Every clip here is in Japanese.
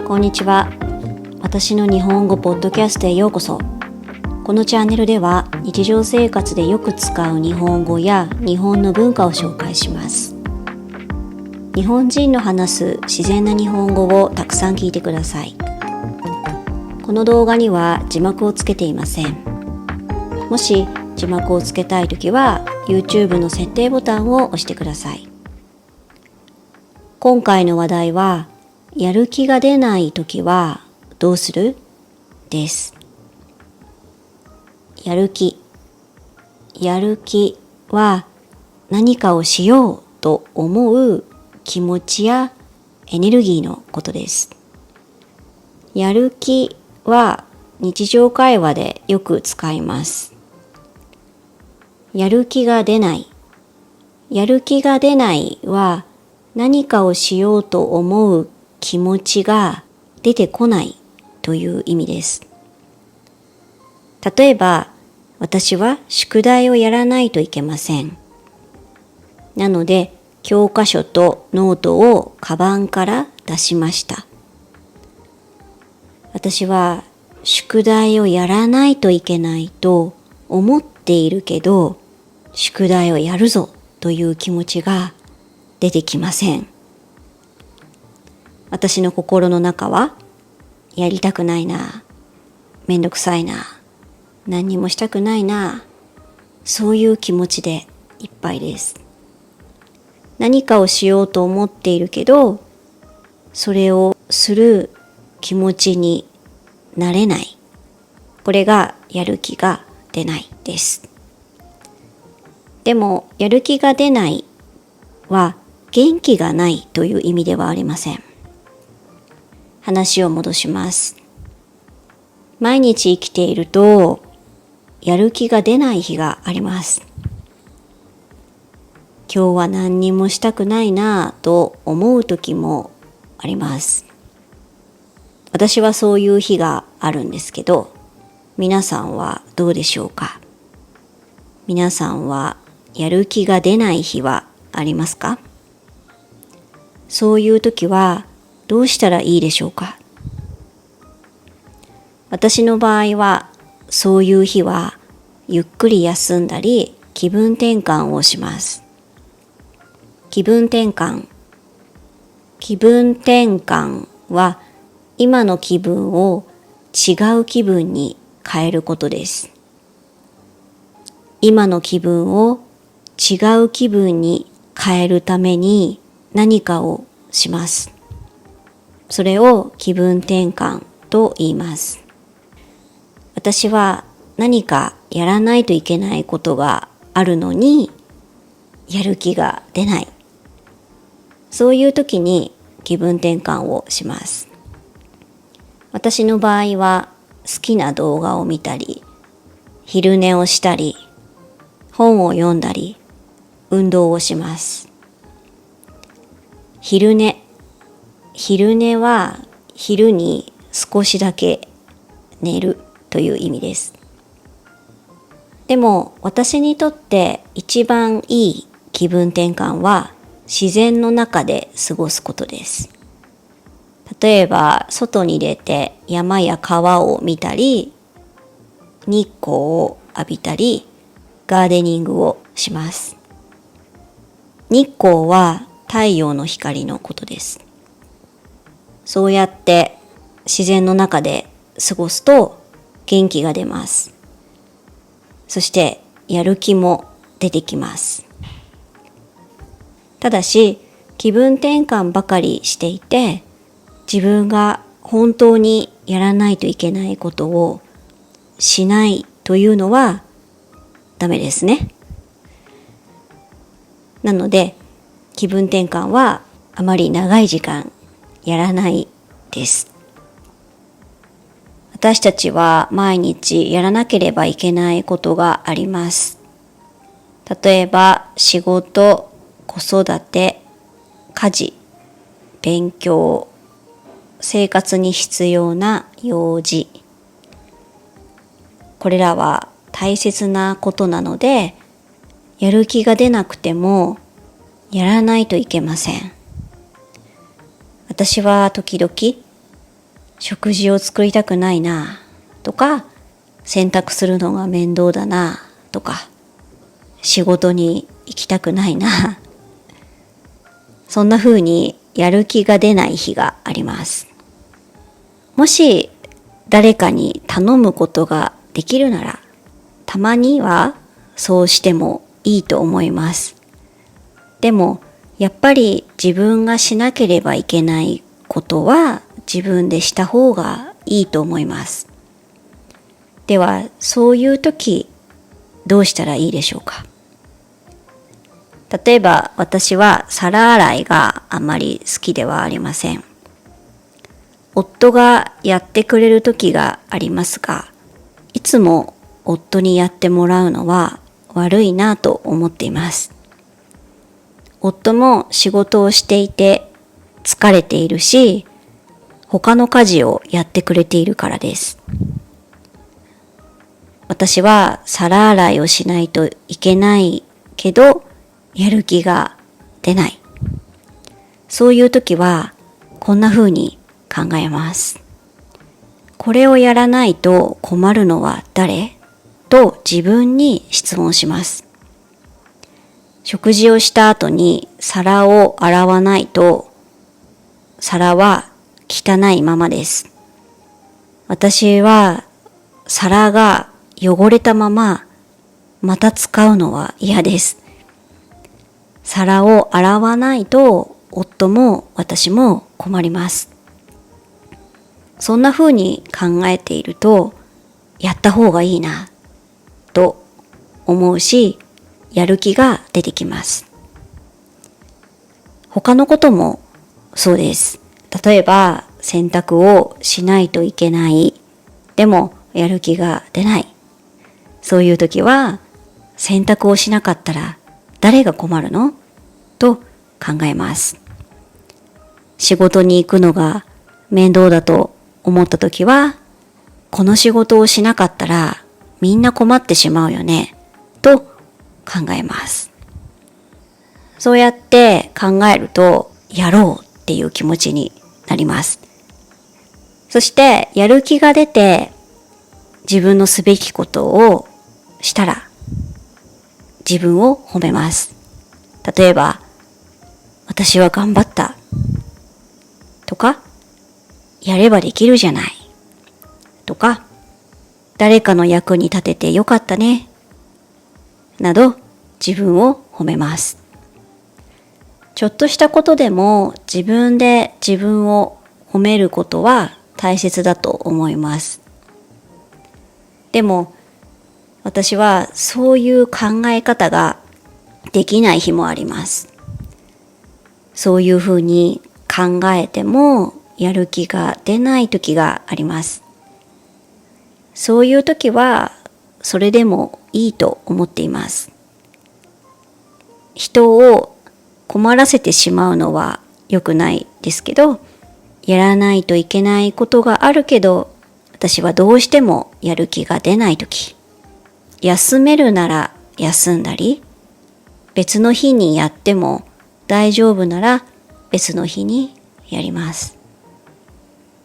こんにちは。私の日本語ポッドキャストへようこそ。このチャンネルでは日常生活でよく使う日本語や日本の文化を紹介します。日本人の話す自然な日本語をたくさん聞いてください。この動画には字幕をつけていません。もし字幕をつけたいときは YouTube の設定ボタンを押してください。今回の話題はやる気が出ないときはどうする？です。やる気は何かをしようと思う気持ちやエネルギーのことです。やる気は日常会話でよく使います。やる気が出ない。やる気が出ないは何かをしようと思う気持ちが出てこないという意味です。例えば、私は宿題をやらないといけません。なので、教科書とノートをカバンから出しました。私は宿題をやらないといけないと思っているけど、宿題をやるぞという気持ちが出てきません。私の心の中は、やりたくないな、めんどくさいな、何にもしたくないな、そういう気持ちでいっぱいです。何かをしようと思っているけど、それをする気持ちになれない。これがやる気が出ないです。でも、やる気が出ないは元気がないという意味ではありません。話を戻します。毎日生きていると、やる気が出ない日があります。今日は何にもしたくないなぁと思う時もあります。私はそういう日があるんですけど、皆さんはどうでしょうか？皆さんはやる気が出ない日はありますか？そういう時はどうしたらいいでしょうか？私の場合は、そういう日はゆっくり休んだり気分転換をします。気分転換は今の気分を違う気分に変えることです。今の気分を違う気分に変えるために何かをします。それを気分転換と言います。私は何かやらないといけないことがあるのにやる気が出ない。そういう時に気分転換をします。私の場合は好きな動画を見たり、昼寝をしたり、本を読んだり、運動をします。昼寝は昼に少しだけ寝るという意味です。でも私にとって一番いい気分転換は自然の中で過ごすことです。例えば外に出て山や川を見たり、日光を浴びたり、ガーデニングをします。日光は太陽の光のことです。そうやって自然の中で過ごすと元気が出ます。そしてやる気も出てきます。ただし気分転換ばかりしていて、自分が本当にやらないといけないことをしないというのはダメですね。なので気分転換はあまり長い時間やらないです。私たちは毎日やらなければいけないことがあります。例えば仕事、子育て、家事、勉強、生活に必要な用事。これらは大切なことなので、やる気が出なくてもやらないといけません。私は時々食事を作りたくないなとか、洗濯するのが面倒だなとか、仕事に行きたくないなそんな風にやる気が出ない日があります。もし誰かに頼むことができるなら、たまにはそうしてもいいと思います。でもやっぱり自分がしなければいけないことは自分でした方がいいと思います。ではそういう時どうしたらいいでしょうか。例えば私は皿洗いがあまり好きではありません。夫がやってくれる時がありますが、いつも夫にやってもらうのは悪いなと思っています。夫も仕事をしていて疲れているし、他の家事をやってくれているからです。私は皿洗いをしないといけないけど、やる気が出ない。そういう時はこんな風に考えます。これをやらないと困るのは誰？と自分に質問します。食事をした後に皿を洗わないと、皿は汚いままです。私は皿が汚れたまままた使うのは嫌です。皿を洗わないと夫も私も困ります。そんな風に考えていると、やった方がいいなと思うし、やる気が出てきます。他のこともそうです。例えば洗濯をしないといけない。でもやる気が出ない。そういう時は洗濯をしなかったら誰が困るの？と考えます。仕事に行くのが面倒だと思った時は、この仕事をしなかったらみんな困ってしまうよねと考えます。そうやって考えるとやろうっていう気持ちになります。そしてやる気が出て自分のすべきことをしたら自分を褒めます。例えば、私は頑張ったとか、やればできるじゃないとか、誰かの役に立ててよかったねなど自分を褒めます。ちょっとしたことでも自分で自分を褒めることは大切だと思います。でも私はそういう考え方ができない日もあります。そういうふうに考えてもやる気が出ない時があります。そういう時はそれでもいいと思っています。人を困らせてしまうのは良くないですけど、やらないといけないことがあるけど、私はどうしてもやる気が出ない時、休めるなら休んだり、別の日にやっても大丈夫なら別の日にやります。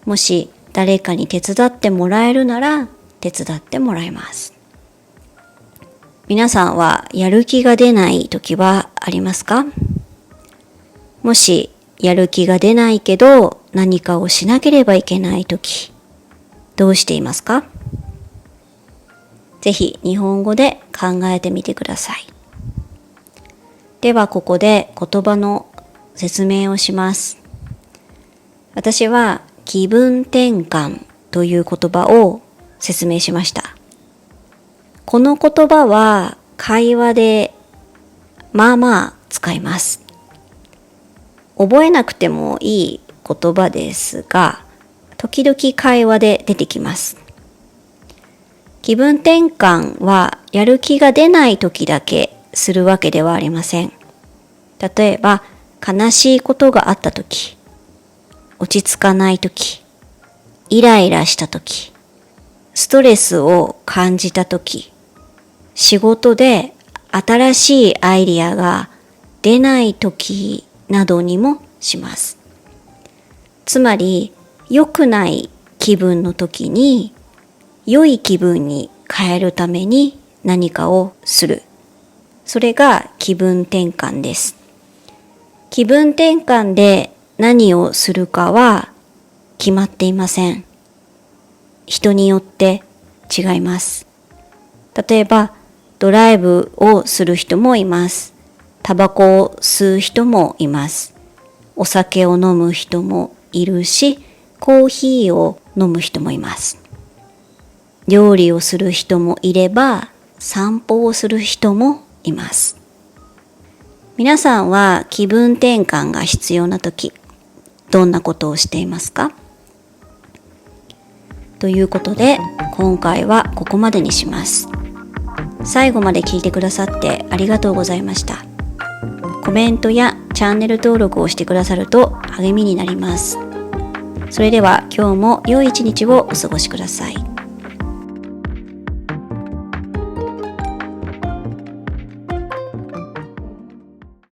もし誰かに手伝ってもらえるなら手伝ってもらいます。皆さんはやる気が出ない時はありますか？もしやる気が出ないけど何かをしなければいけない時、どうしていますか？ぜひ日本語で考えてみてください。ではここで言葉の説明をします。私は気分転換という言葉を説明しました。この言葉は会話でまあまあ使います。覚えなくてもいい言葉ですが、時々会話で出てきます。気分転換はやる気が出ない時だけするわけではありません。例えば、悲しいことがあった時、落ち着かない時、イライラした時、ストレスを感じた時、仕事で新しいアイディアが出ない時などにもします。つまり、良くない気分の時に良い気分に変えるために何かをする。それが気分転換です。気分転換で何をするかは決まっていません。人によって違います。例えば、ドライブをする人もいます。タバコを吸う人もいます。お酒を飲む人もいるし、コーヒーを飲む人もいます。料理をする人もいれば、散歩をする人もいます。皆さんは気分転換が必要な時、どんなことをしていますか？ということで、今回はここまでにします。最後まで聞いてくださってありがとうございました。コメントやチャンネル登録をしてくださると励みになります。それでは今日も良い一日をお過ごしください。